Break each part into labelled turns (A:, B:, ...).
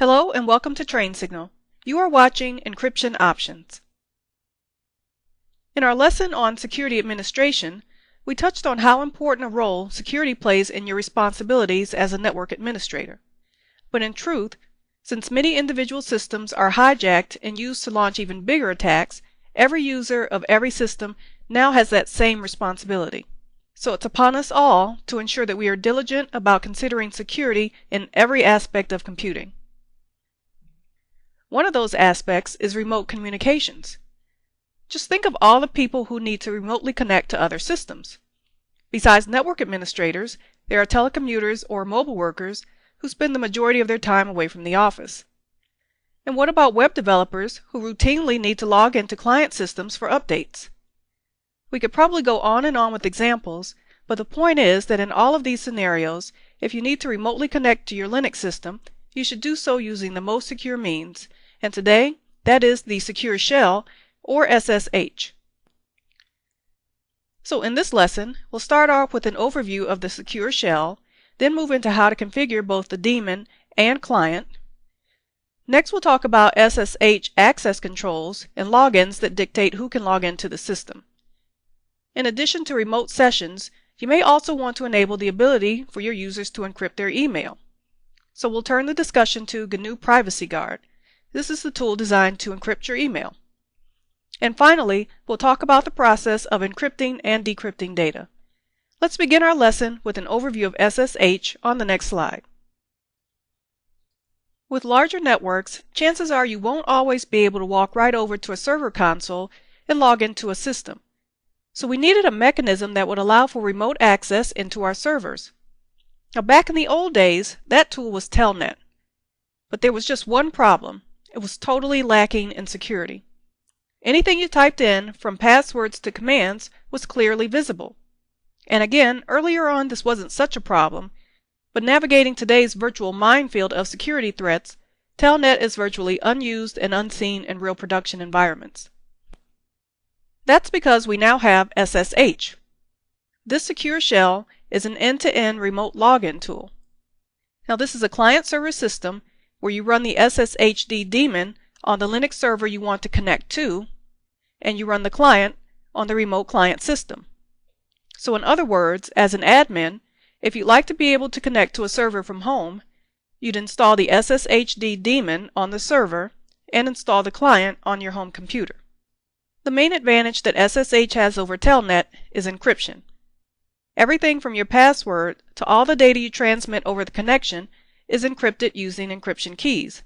A: Hello and welcome to Train Signal. You are watching Encryption Options. In our lesson on security administration, we touched on how important a role security plays in your responsibilities as a network administrator. But in truth, since many individual systems are hijacked and used to launch even bigger attacks, every user of every system now has that same responsibility. So it's upon us all to ensure that we are diligent about considering security in every aspect of computing. One of those aspects is remote communications. Just think of all the people who need to remotely connect to other systems. Besides network administrators, there are telecommuters or mobile workers who spend the majority of their time away from the office. And what about web developers who routinely need to log into client systems for updates? We could probably go on and on with examples, but the point is that in all of these scenarios, if you need to remotely connect to your Linux system, you should do so using the most secure means, and today, that is the Secure Shell, or SSH. So in this lesson, we'll start off with an overview of the Secure Shell, then move into how to configure both the daemon and client. Next, we'll talk about SSH access controls and logins that dictate who can log into the system. In addition to remote sessions, you may also want to enable the ability for your users to encrypt their email. So we'll turn the discussion to GNU Privacy Guard. This is the tool designed to encrypt your email. And finally, we'll talk about the process of encrypting and decrypting data. Let's begin our lesson with an overview of SSH on the next slide. With larger networks, chances are you won't always be able to walk right over to a server console and log into a system. So we needed a mechanism that would allow for remote access into our servers. Now back in the old days, that tool was Telnet. But there was just one problem. It was totally lacking in security. Anything you typed in, from passwords to commands, was clearly visible. And again, earlier on this wasn't such a problem, but navigating today's virtual minefield of security threats, Telnet is virtually unused and unseen in real production environments. That's because we now have SSH. This secure shell is an end-to-end remote login tool. Now this is a client-server system where you run the SSHD daemon on the Linux server you want to connect to, and you run the client on the remote client system. So in other words, as an admin, if you'd like to be able to connect to a server from home, you'd install the SSHD daemon on the server and install the client on your home computer. The main advantage that SSH has over Telnet is encryption. Everything from your password to all the data you transmit over the connection is encrypted using encryption keys.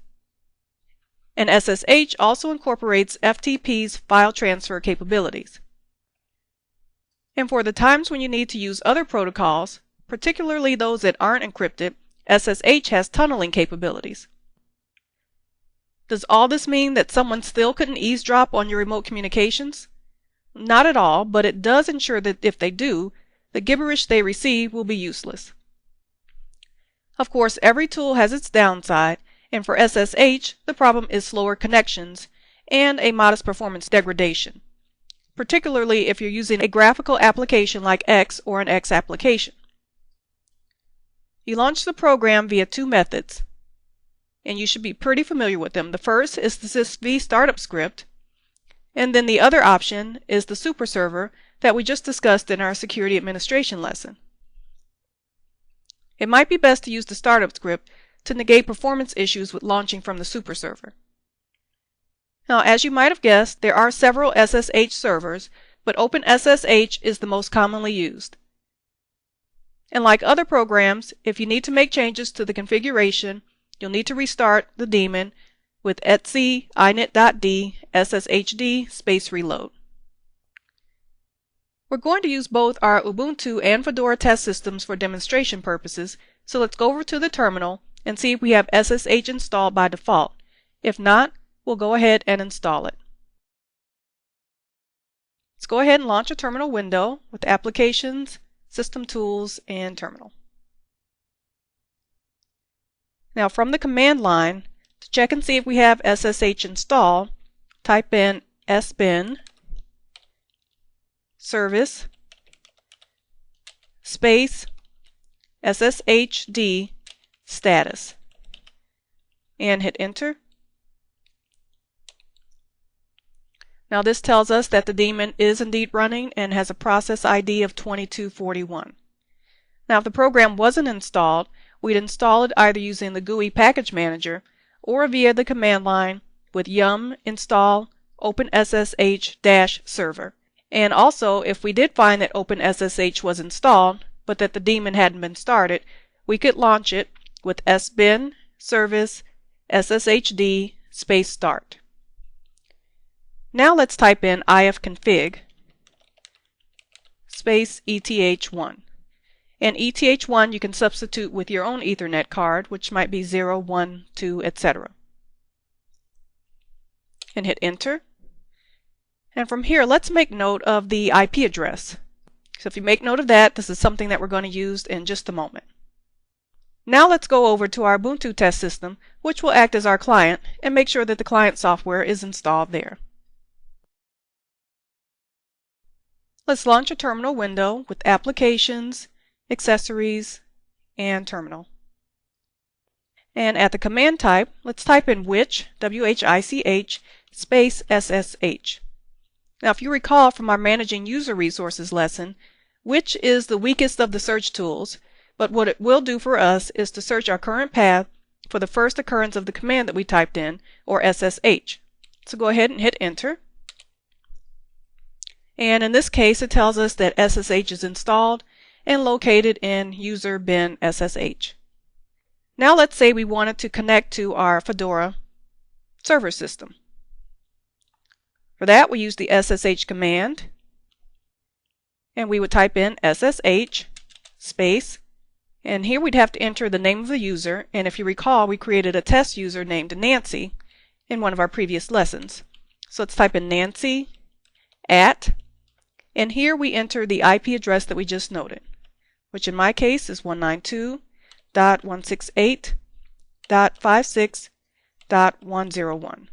A: And SSH also incorporates FTP's file transfer capabilities. And for the times when you need to use other protocols, particularly those that aren't encrypted, SSH has tunneling capabilities. Does all this mean that someone still couldn't eavesdrop on your remote communications? Not at all, but it does ensure that if they do, the gibberish they receive will be useless. Of course, every tool has its downside, and for SSH, the problem is slower connections and a modest performance degradation, particularly if you're using a graphical application like X or an X application. You launch the program via two methods, and you should be pretty familiar with them. The first is the sysv startup script, and then the other option is the super server that we just discussed in our security administration lesson. It might be best to use the startup script to negate performance issues with launching from the super server. Now, as you might have guessed, there are several SSH servers, but OpenSSH is the most commonly used. And like other programs, if you need to make changes to the configuration, you'll need to restart the daemon with etc inet.d sshd space reload. We're going to use both our Ubuntu and Fedora test systems for demonstration purposes, so let's go over to the terminal and see if we have SSH installed by default. If not, we'll go ahead and install it. Let's go ahead and launch a terminal window with Applications, System Tools, and Terminal. Now from the command line, to check and see if we have SSH installed, type in sbin service space SSHD status. and hit enter. Now this tells us that the daemon is indeed running and has a process ID of 2241. Now if the program wasn't installed, we'd install it either using the GUI package manager or via the command line with yum install OpenSSH-server. And also, if we did find that OpenSSH was installed, but that the daemon hadn't been started, we could launch it with sbin service sshd space start. Now let's type in ifconfig space eth1. And eth1 you can substitute with your own Ethernet card, which might be 0, 1, 2, etc. And hit enter. And from here, let's make note of the IP address. So if you make note of that, this is something that we're going to use in just a moment. Now let's go over to our Ubuntu test system, which will act as our client, and make sure that the client software is installed there. Let's launch a terminal window with Applications, Accessories, and Terminal. And at the command type, let's type in which, W-H-I-C-H, space SSH. Now if you recall from our Managing User Resources lesson, which is the weakest of the search tools, but what it will do for us is to search our current path for the first occurrence of the command that we typed in, or SSH. So go ahead and hit enter. And in this case, it tells us that SSH is installed and located in user bin SSH. Now let's say we wanted to connect to our Fedora server system. For that, we use the SSH command, and we would type in SSH space, and here we'd have to enter the name of the user, and if you recall, we created a test user named Nancy in one of our previous lessons. So let's type in Nancy at, and here we enter the IP address that we just noted, which in my case is 192.168.56.101.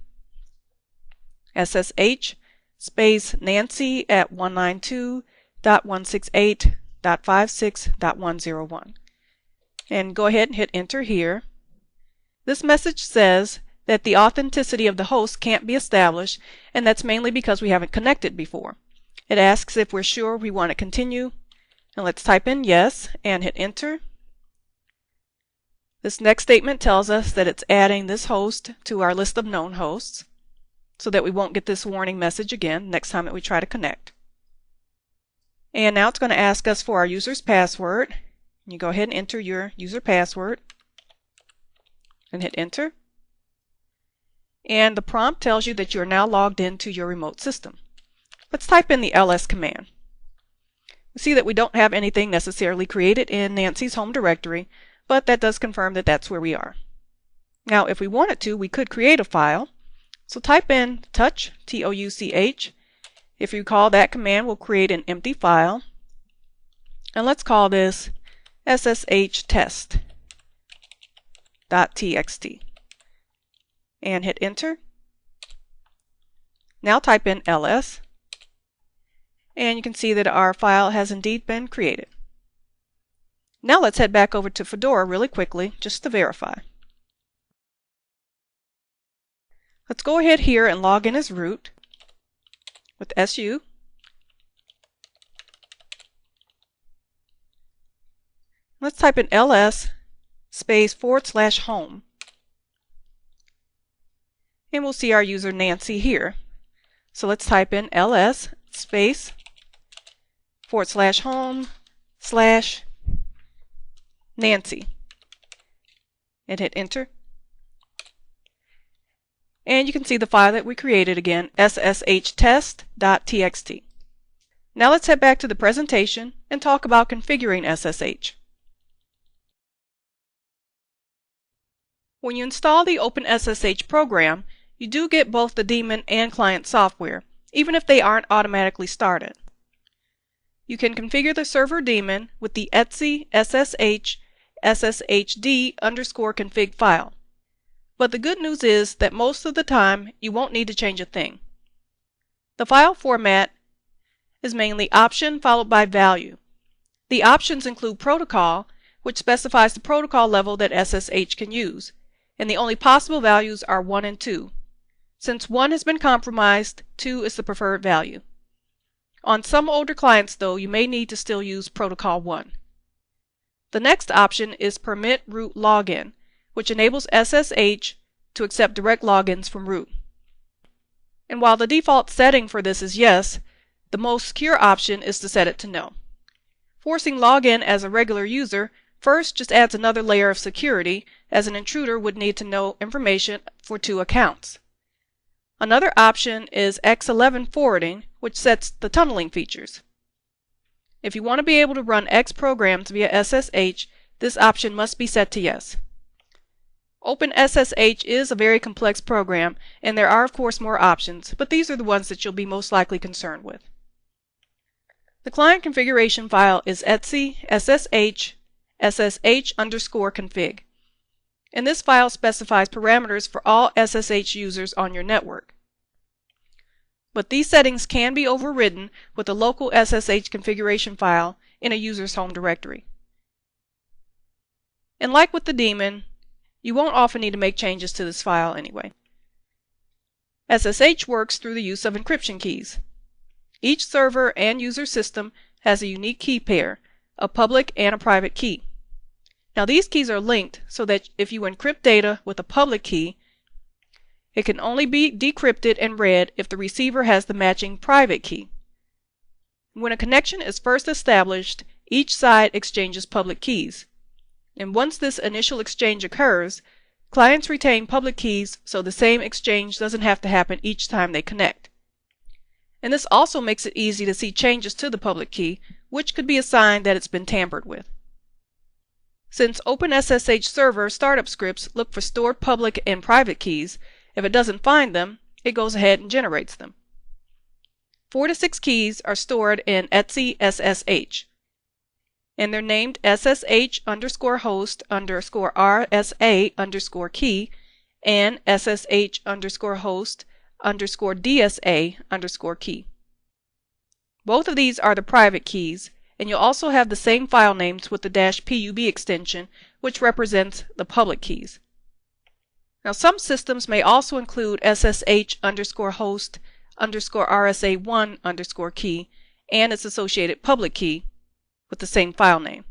A: SSH space Nancy at 192.168.56.101. And go ahead and hit enter here. This message says that the authenticity of the host can't be established, and that's mainly because we haven't connected before. It asks if we're sure we want to continue, and let's type in yes and hit enter. This next statement tells us that it's adding this host to our list of known hosts so that we won't get this warning message again next time that we try to connect. And now it's going to ask us for our user's password. You go ahead and enter your user password and hit enter. And the prompt tells you that you're now logged into your remote system. Let's type in the ls command. We see that we don't have anything necessarily created in Nancy's home directory, but that does confirm that that's where we are. Now if we wanted to, we could create a file. So type in touch, T-O-U-C-H. If you recall, that command will create an empty file. And let's call this ssh-test.txt. And hit enter. Now type in ls. And you can see that our file has indeed been created. Now let's head back over to Fedora really quickly just to verify. Let's go ahead here and log in as root with su. Let's type in ls space /home. And we'll see our user Nancy here. So let's type in ls space /home/Nancy and hit enter. And you can see the file that we created again, ssh-test.txt. Now let's head back to the presentation and talk about configuring SSH. When you install the OpenSSH program, you do get both the daemon and client software, even if they aren't automatically started. You can configure the server daemon with the etc ssh sshd_config file. But the good news is that most of the time you won't need to change a thing. The file format is mainly option followed by value. The options include protocol, which specifies the protocol level that SSH can use. and the only possible values are 1 and 2. Since 1 has been compromised, 2 is the preferred value. On some older clients, though, you may need to still use Protocol 1. The next option is Permit Root Login, which enables SSH to accept direct logins from root. And while the default setting for this is yes, the most secure option is to set it to no. Forcing login as a regular user first just adds another layer of security, as an intruder would need to know information for 2 accounts. Another option is X11 forwarding, which sets the tunneling features. If you want to be able to run X programs via SSH, this option must be set to yes. OpenSSH is a very complex program, and there are of course more options, but these are the ones that you'll be most likely concerned with. The client configuration file is etc ssh ssh_config, and this file specifies parameters for all SSH users on your network. But these settings can be overridden with a local SSH configuration file in a user's home directory. And like with the daemon, you won't often need to make changes to this file anyway. SSH works through the use of encryption keys. Each server and user system has a unique key pair, a public and a private key. Now these keys are linked so that if you encrypt data with a public key, it can only be decrypted and read if the receiver has the matching private key. When a connection is first established, each side exchanges public keys. And once this initial exchange occurs, clients retain public keys so the same exchange doesn't have to happen each time they connect. And this also makes it easy to see changes to the public key, which could be a sign that it's been tampered with. Since OpenSSH server startup scripts look for stored public and private keys, if it doesn't find them, it goes ahead and generates them. 4 to 6 keys are stored in etc SSH, and they're named SSH_host_RSA_key and SSH_host_DSA_key. Both of these are the private keys, and you'll also have the same file names with the -pub extension, which represents the public keys. Now some systems may also include SSH_host_RSA1_key and its associated public key with the same file name.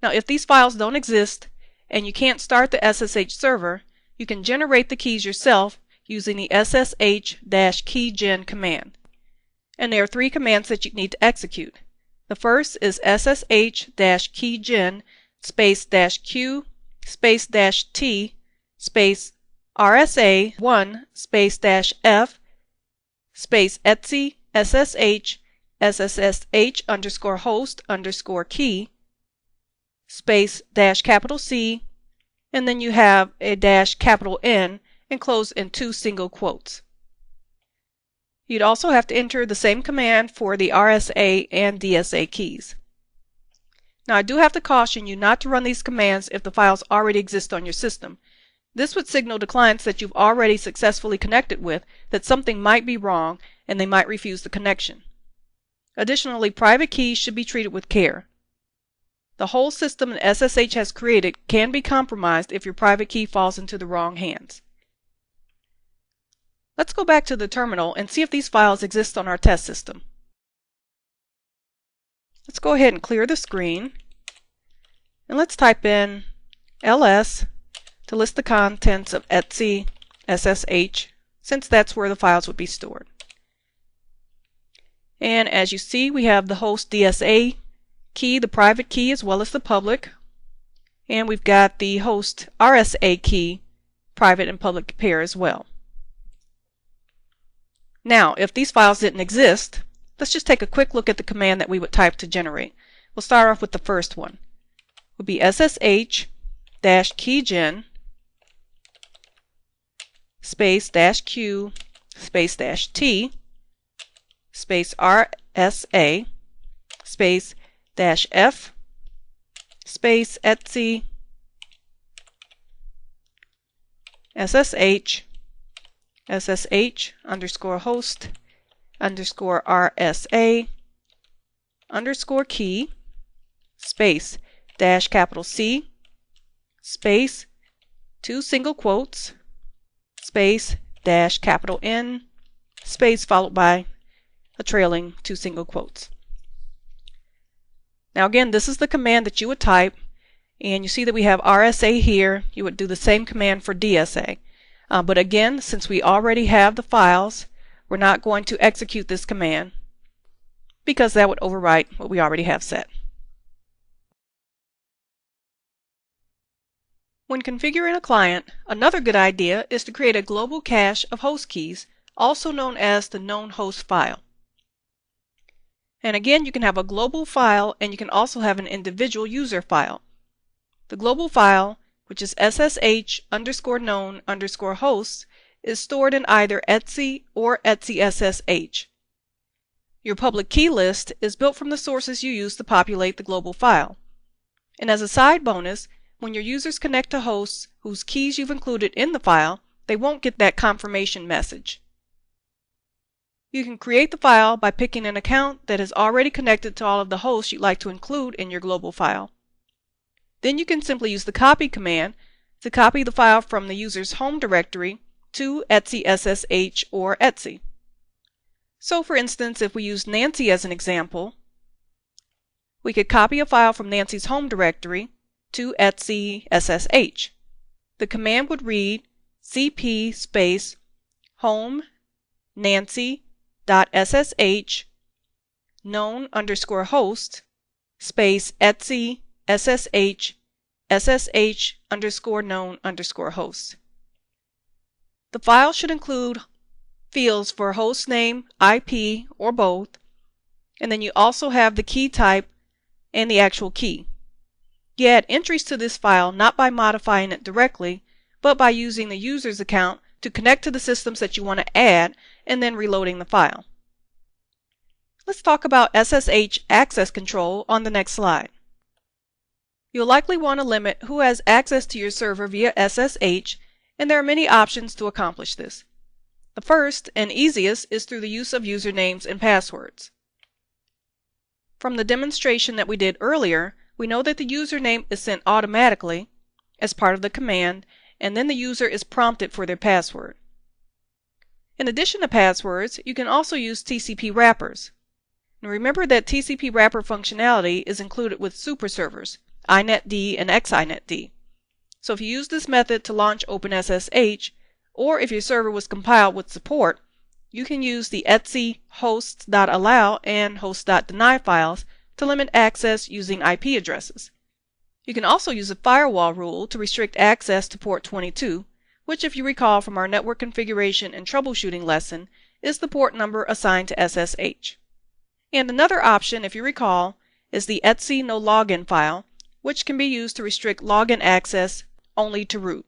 A: Now if these files don't exist and you can't start the SSH server, you can generate the keys yourself using the ssh-keygen command. And there are 3 commands that you need to execute. The first is ssh-keygen --q --t --rsa1 --f etc ssh --host_key --C, and then you have a -N enclosed in 2 single quotes. You'd also have to enter the same command for the RSA and DSA keys. Now I do have to caution you not to run these commands if the files already exist on your system. This would signal to clients that you've already successfully connected with that something might be wrong and they might refuse the connection. Additionally, private keys should be treated with care. The whole system that SSH has created can be compromised if your private key falls into the wrong hands. Let's go back to the terminal and see if these files exist on our test system. Let's go ahead and clear the screen, and let's type in ls to list the contents of etc ssh, since that's where the files would be stored. And as you see, we have the host DSA key, the private key, as well as the public, and we've got the host RSA key, private and public pair as well. Now, if these files didn't exist, let's just take a quick look at the command that we would type to generate. We'll start off with the first one. It would be ssh-keygen --q --t --rsa -f etc ssh --host_RSA_key --C two single quotes, space, dash, capital N, space followed by a trailing two single quotes. Now again, this is the command that you would type, and you see that we have RSA here. You would do the same command for DSA. But again, since we already have the files, we're not going to execute this command because that would overwrite what we already have set. When configuring a client, another good idea is to create a global cache of host keys, also known as the known host file. And again, you can have a global file and you can also have an individual user file. The global file, which is ssh_known_hosts, is stored in either etc or etc/ssh. Your public key list is built from the sources you use to populate the global file. And as a side bonus, when your users connect to hosts whose keys you've included in the file, they won't get that confirmation message. You can create the file by picking an account that is already connected to all of the hosts you'd like to include in your global file. Then you can simply use the copy command to copy the file from the user's home directory to etc/ssh or etc. So for instance, if we use Nancy as an example, we could copy a file from Nancy's home directory to etc/ssh. The command would read cp space home nancy.ssh known_host space etc/ssh ssh_known_host. The file should include fields for host name, IP, or both, and then you also have the key type and the actual key. You add entries to this file not by modifying it directly, but by using the user's account to connect to the systems that you want to add and then reloading the file. Let's talk about SSH access control on the next slide. You'll likely want to limit who has access to your server via SSH, and there are many options to accomplish this. The first and easiest is through the use of usernames and passwords. From the demonstration that we did earlier, we know that the username is sent automatically as part of the command, and then the user is prompted for their password. In addition to passwords, you can also use TCP wrappers. Now remember that TCP wrapper functionality is included with super servers, inetd and xinetd. So if you use this method to launch OpenSSH, or if your server was compiled with support, you can use the etc hosts.allow and host.deny files to limit access using IP addresses. You can also use a firewall rule to restrict access to port 22, which, if you recall from our network configuration and troubleshooting lesson, is the port number assigned to SSH. And another option, if you recall, is the etc no login file, which can be used to restrict login access only to root.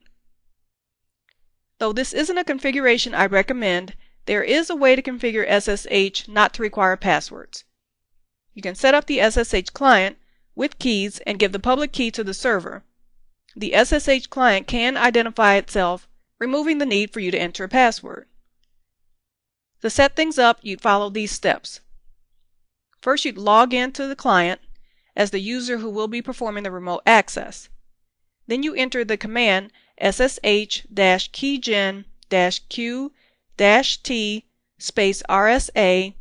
A: Though this isn't a configuration I recommend, there is a way to configure SSH not to require passwords. You can set up the SSH client with keys and give the public key to the server. The SSH client can identify itself, removing the need for you to enter a password. To set things up, you'd follow these steps. First, you'd log in to the client as the user who will be performing the remote access. Then you enter the command ssh-keygen-q-t space rsa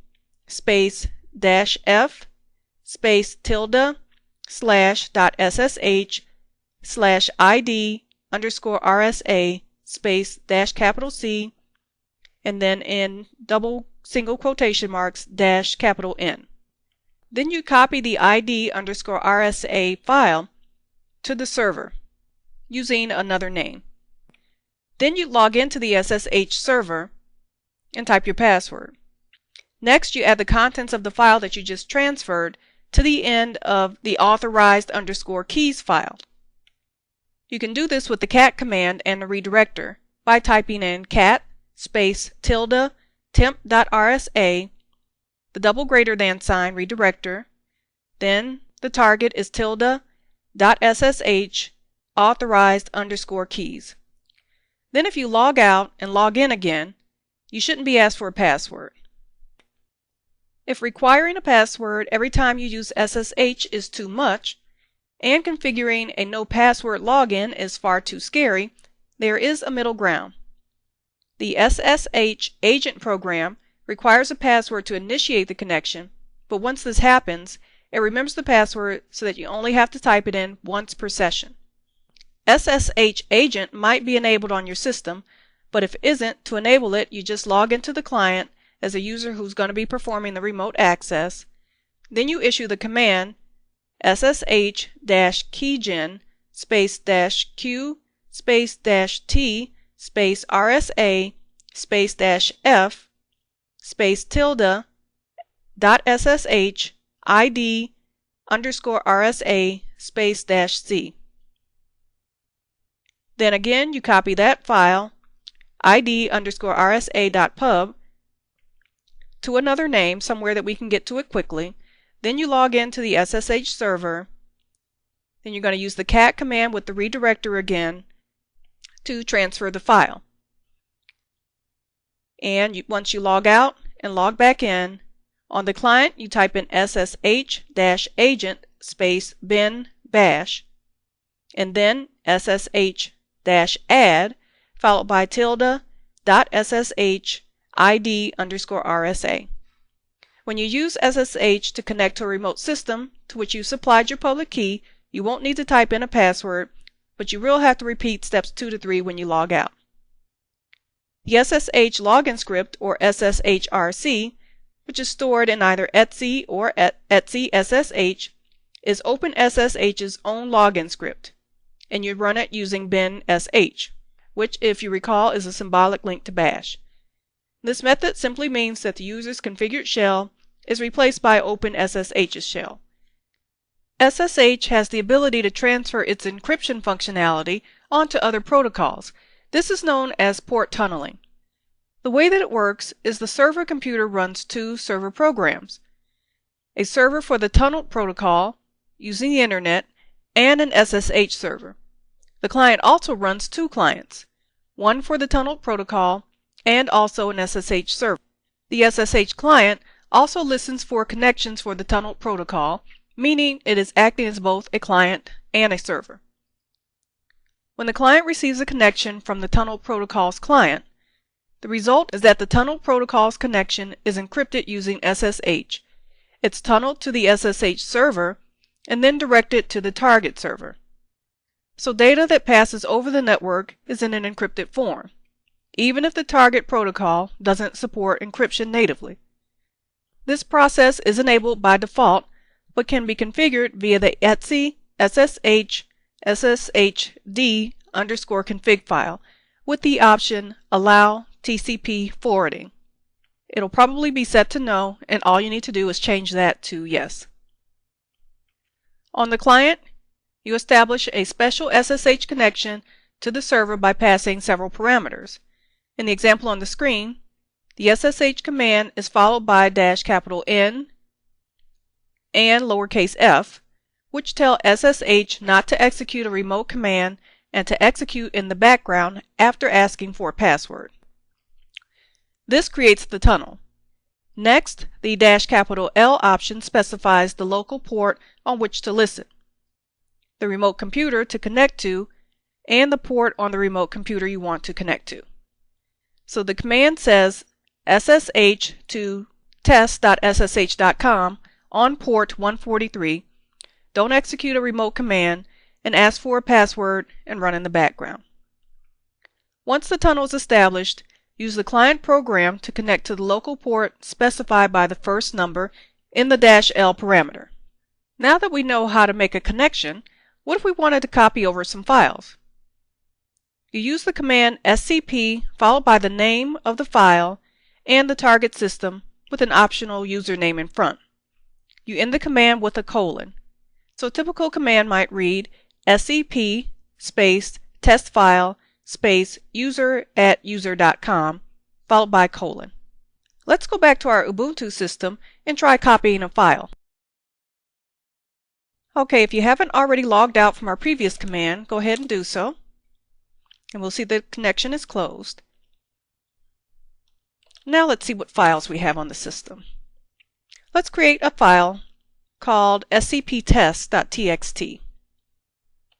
A: space -f space tilde /.ssh/id_rsa space -C, and then in double single quotation marks -N. Then you copy the ID_RSA file to the server using another name. Then you log into the SSH server and type your password. Next, you add the contents of the file that you just transferred to the end of the authorized_keys file. You can do this with the cat command and the redirector by typing in cat space tilde temp.rsa, the double greater than sign redirector, then the target is tilde.ssh authorized_keys. Then if you log out and log in again, you shouldn't be asked for a password. If requiring a password every time you use SSH is too much, and configuring a no password login is far too scary, There is a middle ground. The SSH agent program requires a password to initiate the connection, but once this happens, it remembers the password so that you only have to type it in once per session. SSH agent might be enabled on your system, but if it isn't, to enable it, you just log into the client as a user who's going to be performing the remote access. Then you issue the command ssh-keygen -q -t -rsa -f -tilde.ssh id _rsa -c. Then again you copy that file id _rsa.pub to another name somewhere that we can get to it quickly. Then you log into the SSH server. Then you're going to use the cat command with the redirector again to transfer the file. And once you log out and log back in, on the client you type in ssh-agent bin bash and then ssh-add followed by tilde.ssh id _rsa. When you use SSH to connect to a remote system to which you supplied your public key, you won't need to type in a password, but you will have to repeat steps 2 to 3 when you log out. The SSH login script, or SSHRC, which is stored in either etc or etc SSH, is OpenSSH's own login script, and you run it using bin sh, which, if you recall, is a symbolic link to bash. This method simply means that the user's configured shell is replaced by OpenSSH's shell. SSH has the ability to transfer its encryption functionality onto other protocols. This is known as port tunneling. The way that it works is the server computer runs 2 server programs: a server for the tunneled protocol using the internet and an SSH server. The client also runs 2 clients, one for the tunneled protocol and also an SSH server. The SSH client also listens for connections for the tunneled protocol, meaning it is acting as both a client and a server. When the client receives a connection from the tunneled protocol's client, the result is that the tunneled protocol's connection is encrypted using SSH. It's tunneled to the SSH server and then directed to the target server. So data that passes over the network is in an encrypted form, even if the target protocol doesn't support encryption natively. This process is enabled by default, but can be configured via the etc ssh sshd _config file with the option allow TCP forwarding. It'll probably be set to no, and all you need to do is change that to yes. On the client, you establish a special SSH connection to the server by passing several parameters. In the example on the screen, the SSH command is followed by -N and lowercase f, which tell SSH not to execute a remote command and to execute in the background after asking for a password. This creates the tunnel. Next, the -L option specifies the local port on which to listen, the remote computer to connect to, and the port on the remote computer you want to connect to. So the command says SSH to test.ssh.com on port 143, don't execute a remote command, and ask for a password and run in the background. Once the tunnel is established, use the client program to connect to the local port specified by the first number in the -L parameter. Now that we know how to make a connection, what if we wanted to copy over some files? You use the command scp followed by the name of the file and the target system with an optional username in front. You end the command with a colon. So a typical command might read scp space test file space user@user.com followed by colon. Let's go back to our Ubuntu system and try copying a file. Okay, if you haven't already logged out from our previous command, go ahead and do so. And we'll see the connection is closed. Now let's see what files we have on the system. Let's create a file called scptest.txt.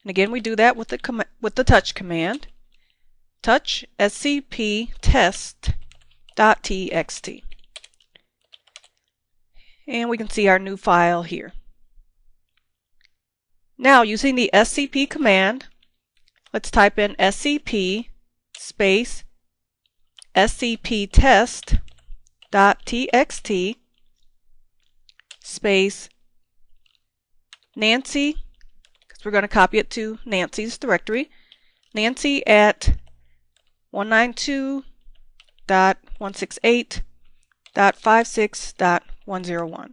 A: And again, we do that with the touch command. touch scp test.txt. And we can see our new file here. Now, using the scp command, let's type in scp space scp test.txt space Nancy, because we're going to copy it to Nancy's directory, Nancy at 192.168.56.101.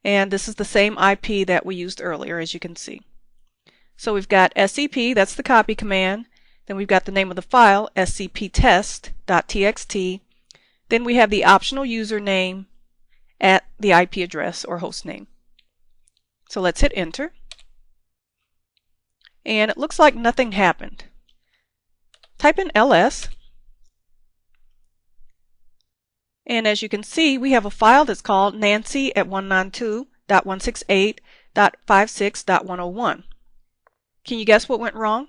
A: And this is the same IP that we used earlier, as you can see. So we've got scp, that's the copy command. Then we've got the name of the file, scp-test.txt. Then we have the optional username at the IP address or host name. So let's hit enter. And it looks like nothing happened. Type in ls. And as you can see, we have a file that's called Nancy at 192.168.56.101. Can you guess what went wrong?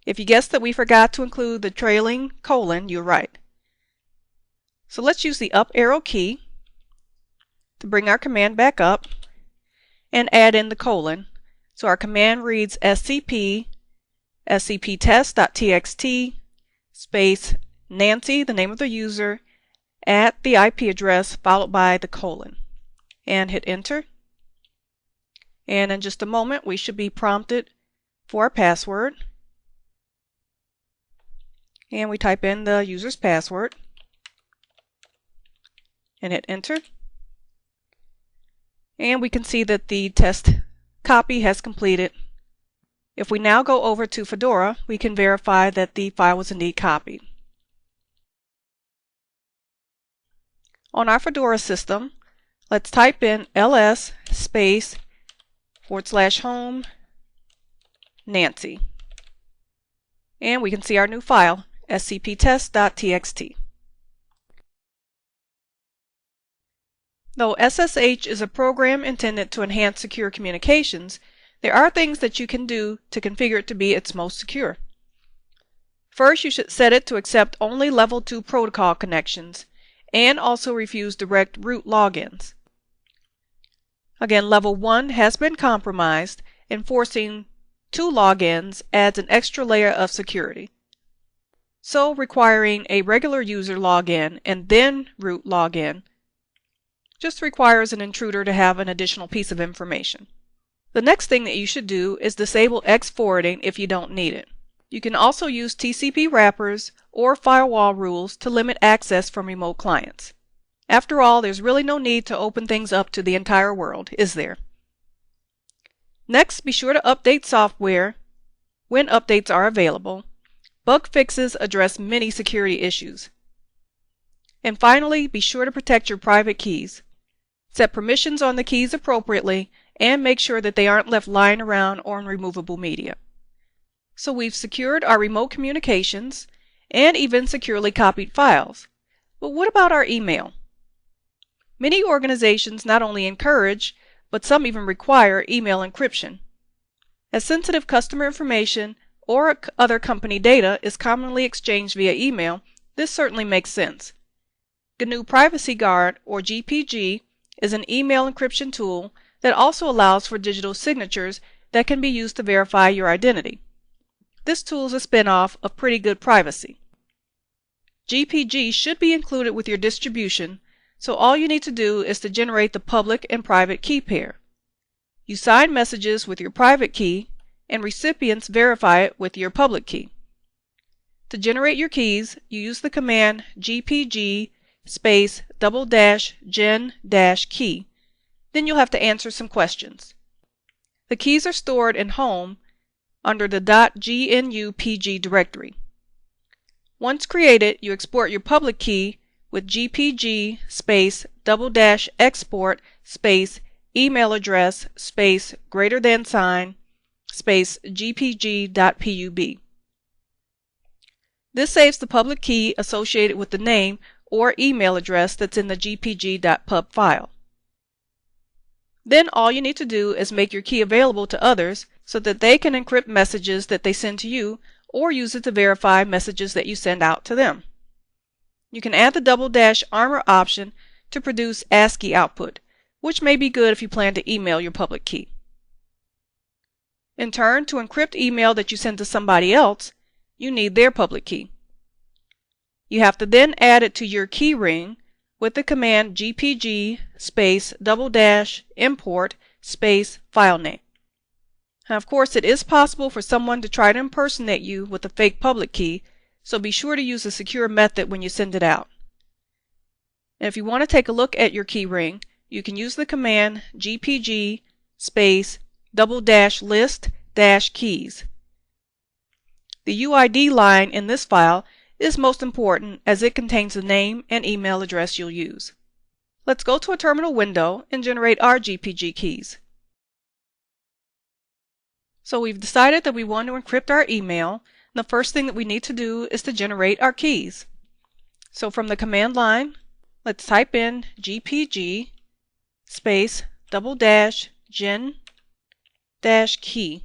A: If you guessed that we forgot to include the trailing colon, you're right. So let's use the up arrow key to bring our command back up and add in the colon. So our command reads scp scp-test.txt space Nancy, the name of the user, at the IP address followed by the colon. And hit enter. And in just a moment we should be prompted for our password. And we type in the user's password and hit enter. And we can see that the test copy has completed. If we now go over to Fedora, we can verify that the file was indeed copied. On our Fedora system, let's type in ls space /home Nancy. And we can see our new file, scp-test.txt. Though SSH is a program intended to enhance secure communications, there are things that you can do to configure it to be its most secure. First, you should set it to accept only Level 2 protocol connections and also refuse direct root logins. Again, Level 1 has been compromised, and forcing 2 logins adds an extra layer of security. So requiring a regular user login and then root login just requires an intruder to have an additional piece of information. The next thing that you should do is disable X forwarding if you don't need it. You can also use TCP wrappers or firewall rules to limit access from remote clients. After all, there's really no need to open things up to the entire world, is there? Next, be sure to update software when updates are available. Bug fixes address many security issues. And finally, be sure to protect your private keys. Set permissions on the keys appropriately and make sure that they aren't left lying around or in removable media. So we've secured our remote communications and even securely copied files. But what about our email? Many organizations not only encourage, but some even require email encryption. As sensitive customer information or other company data is commonly exchanged via email, this certainly makes sense. GNU Privacy Guard, or GPG, is an email encryption tool that also allows for digital signatures that can be used to verify your identity. This tool is a spin-off of Pretty Good Privacy. GPG should be included with your distribution, so all you need to do is to generate the public and private key pair. You sign messages with your private key, and recipients verify it with your public key. To generate your keys, you use the command gpg space ~gen-key. Then you'll have to answer some questions. The keys are stored in home under the .gnupg directory. Once created, you export your public key with gpg space ~export space email address space > space gpg.pub. This saves the public key associated with the name or email address that's in the gpg.pub file. Then all you need to do is make your key available to others so that they can encrypt messages that they send to you or use it to verify messages that you send out to them. You can add the double dash armor option to produce ASCII output, which may be good if you plan to email your public key. In turn, to encrypt email that you send to somebody else, you need their public key. You have to then add it to your key ring with the command gpg space double dash import space file name. Now, of course, it is possible for someone to try to impersonate you with a fake public key, so be sure to use a secure method when you send it out. And if you want to take a look at your key ring, you can use the command gpg space double dash list dash keys. The UID line in this file is most important as it contains the name and email address you'll use. Let's go to a terminal window and generate our GPG keys. So we've decided that we want to encrypt our email. The first thing that we need to do is to generate our keys. So from the command line, let's type in gpg space double dash gen dash key.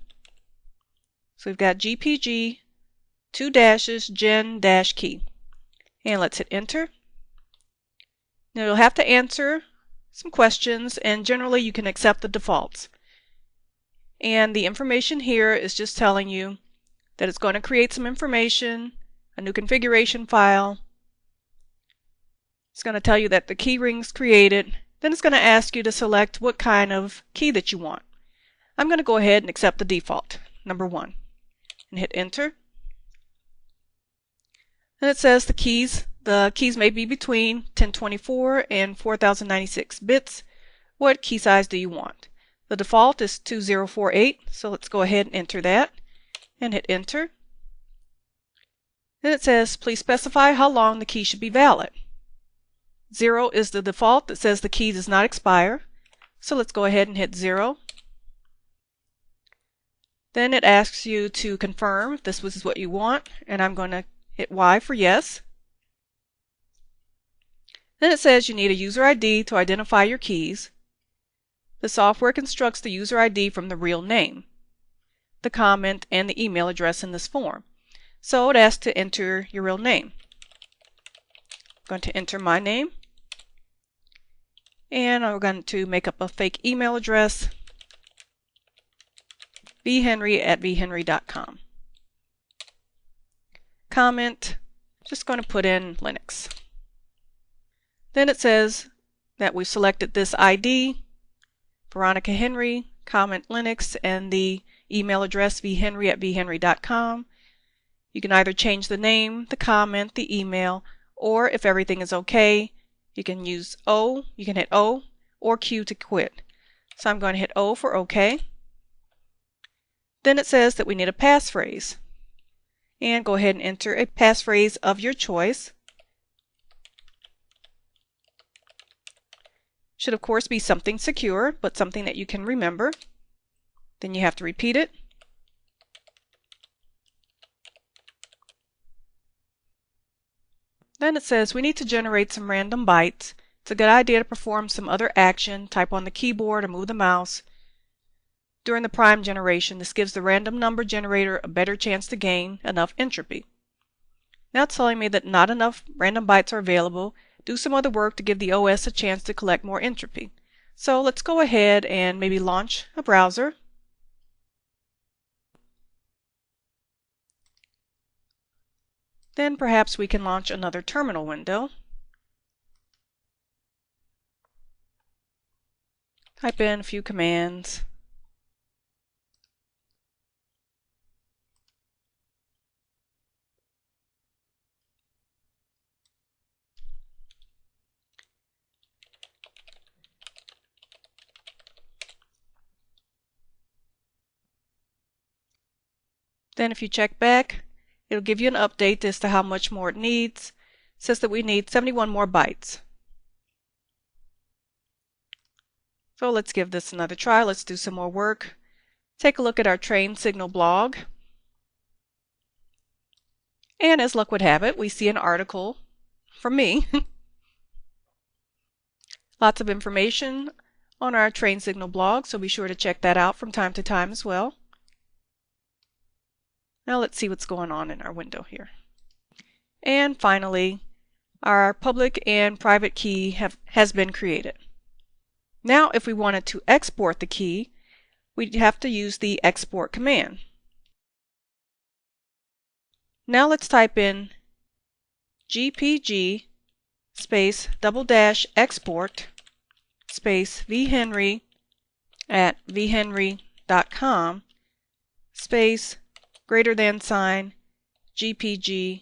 A: So we've got gpg 2 dashes gen dash key. And let's hit enter. Now you'll have to answer some questions, and generally you can accept the defaults. And the information here is just telling you that it's going to create some information, a new configuration file. It's going to tell you that the key ring's created. Then it's going to ask you to select what kind of key that you want. I'm going to go ahead and accept the default, number 1, and hit enter. And it says the keys may be between 1024 and 4096 bits. What key size do you want? The default is 2048, so let's go ahead and enter that and hit enter. Then it says please specify how long the key should be valid. 0 is the default that says the key does not expire, so let's go ahead and hit 0. Then it asks you to confirm if this was what you want, and I'm going to hit Y for yes. Then it says you need a user ID to identify your keys. The software constructs the user ID from the real name, the comment, and the email address in this form. So it asks to enter your real name. I'm going to enter my name, and I'm going to make up a fake email address, vhenry@vhenry.com. Comment, just going to put in Linux. Then it says that we've selected this ID, Veronica Henry, comment Linux, and the email address vhenry@vhenry.com. You can either change the name, the comment, the email, or if everything is okay, you can use O, you can hit O or Q to quit. So I'm going to hit O for OK. Then it says that we need a passphrase. And go ahead and enter a passphrase of your choice. Should of course be something secure, but something that you can remember. Then you have to repeat it. Then it says we need to generate some random bytes. It's a good idea to perform some other action, type on the keyboard or move the mouse. During the prime generation, this gives the random number generator a better chance to gain enough entropy. Now it's telling me that not enough random bytes are available. Do some other work to give the OS a chance to collect more entropy. So let's go ahead and maybe launch a browser. Then perhaps we can launch another terminal window. Type in a few commands. Then if you check back, it'll give you an update as to how much more it needs. It says that we need 71 more bytes. So let's give this another try. Let's do some more work. Take a look at our train signal blog. And as luck would have it, we see an article from me. Lots of information on our train signal blog, so be sure to check that out from time to time as well. Now let's see what's going on in our window here. And finally, our public and private key has been created. Now if we wanted to export the key, we'd have to use the export command. Now let's type in GPG space -- space vhenry at vhenry.com space > gpg.pub.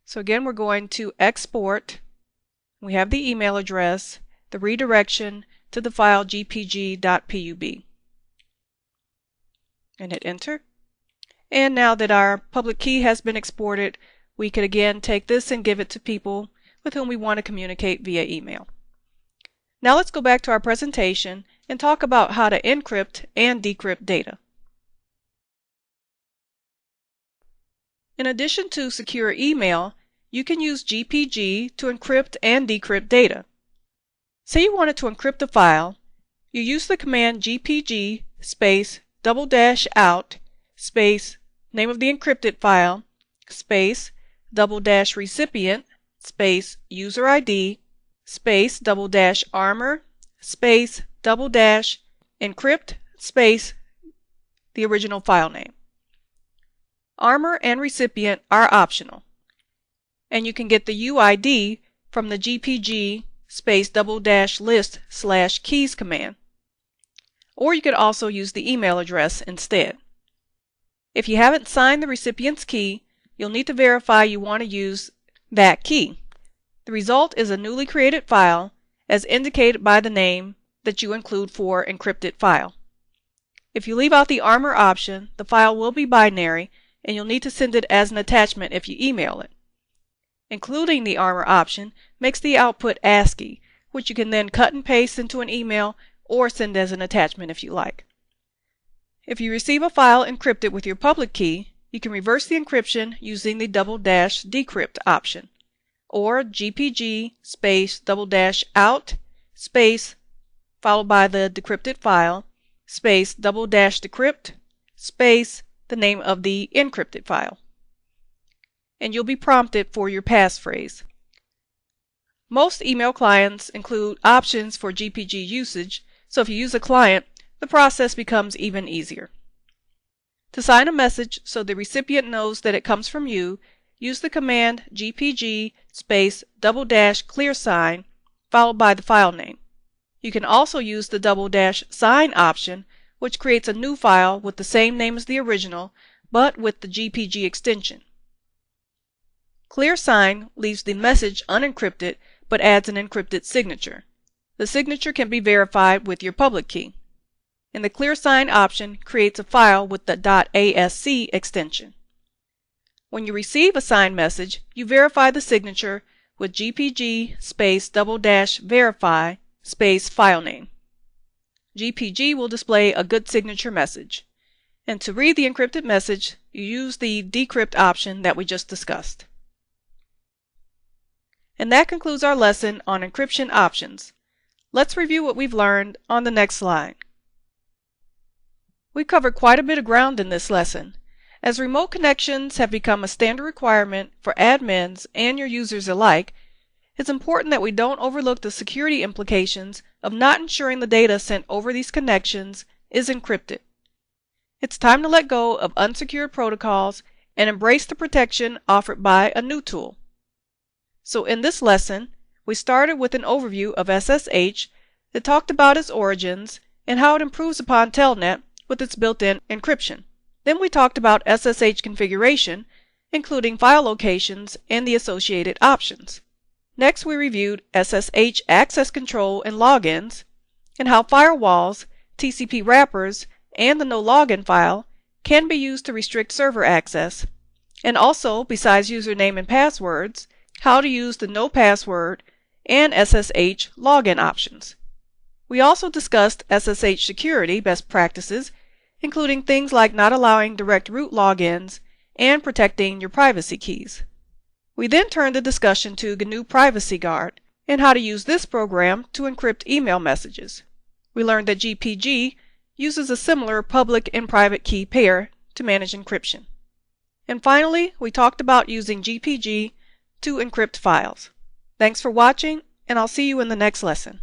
A: So again, we're going to export. We have the email address, the redirection to the file gpg.pub. And hit enter. And now that our public key has been exported, we could again take this and give it to people with whom we want to communicate via email. Now let's go back to our presentation and talk about how to encrypt and decrypt data. In addition to secure email, you can use GPG to encrypt and decrypt data. Say you wanted to encrypt a file, you use the command GPG space -- space name of the encrypted file space -- recipient space user ID space -- armor space -- encrypt space the original file name. Armor and recipient are optional, and you can get the UID from the GPG space -- list / keys command. Or you could also use the email address instead. If you haven't signed the recipient's key, you'll need to verify you want to use that key. The result is a newly created file as indicated by the name that you include for encrypted file. If you leave out the armor option, the file will be binary and you'll need to send it as an attachment if you email it. Including the armor option makes the output ASCII, which you can then cut and paste into an email or send as an attachment if you like. If you receive a file encrypted with your public key, you can reverse the encryption using the -- decrypt option, or GPG space -- out space followed by the decrypted file space -- decrypt space the name of the encrypted file. And you'll be prompted for your passphrase. Most email clients include options for GPG usage, so if you use a client, the process becomes even easier. To sign a message so the recipient knows that it comes from you, use the command GPG space -- clear sign followed by the file name. You can also use the -- sign option, which creates a new file with the same name as the original, but with the GPG extension. Clear sign leaves the message unencrypted but adds an encrypted signature. The signature can be verified with your public key. And the clear sign option creates a file with the .asc extension. When you receive a signed message, you verify the signature with GPG space -- verify space file name. GPG will display a good signature message. And to read the encrypted message, you use the decrypt option that we just discussed. And that concludes our lesson on encryption options. Let's review what we've learned on the next slide. We covered quite a bit of ground in this lesson. As remote connections have become a standard requirement for admins and your users alike, it's important that we don't overlook the security implications of not ensuring the data sent over these connections is encrypted. It's time to let go of unsecured protocols and embrace the protection offered by a new tool. So in this lesson, we started with an overview of SSH that talked about its origins and how it improves upon Telnet with its built-in encryption. Then we talked about SSH configuration, including file locations and the associated options. Next, we reviewed SSH access control and logins, and how firewalls, TCP wrappers, and the no login file can be used to restrict server access, and also, besides username and passwords, how to use the no password and SSH login options. We also discussed SSH security best practices, including things like not allowing direct root logins and protecting your privacy keys. We then turned the discussion to GNU Privacy Guard and how to use this program to encrypt email messages. We learned that GPG uses a similar public and private key pair to manage encryption. And finally, we talked about using GPG to encrypt files. Thanks for watching, and I'll see you in the next lesson.